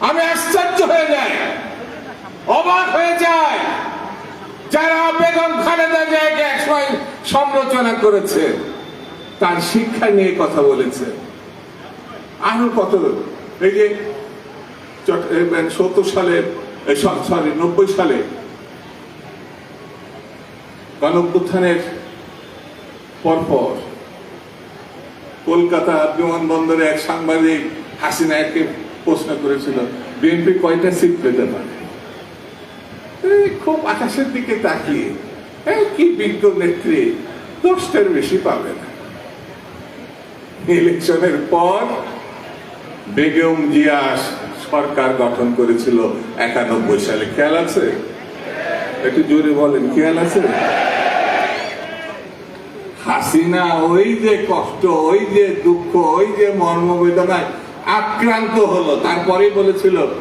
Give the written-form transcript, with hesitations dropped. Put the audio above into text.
আমি আশ্চর্য হয়ে যাই, অবাক হয়ে যায় যারা বেগম খালেদা জিয়াকে একসময় সমালোচনা করেছে, তার শিক্ষা নিয়ে কথা বলেছে। আরো কত, এই যে 70 সালে 90 সালে গণঅভ্যুত্থানের পরপর কলকাতা বিমানবন্দরে এক সাংবাদিক হাসিনাকে প্রশ্ন করেছিল, বিএনপি কয়টা সিট পেতে পারে? খুব আকাশের দিকে তাকিয়ে, কি বিজ্ঞ নেত্রী, 10টার বেশি পাবে না। ইলেকশনের পর বেগম জিয়া সরকার গঠন করেছিল 91 সালে। খেয়াল আছে? একটু জোরে বলেন, খেয়াল আছে? হাসিনা ওই যে কষ্ট, ওই যে দুঃখ, ওই যে মর্মবেদনায় আক্রান্ত হলো, তারপরেই বলেছিল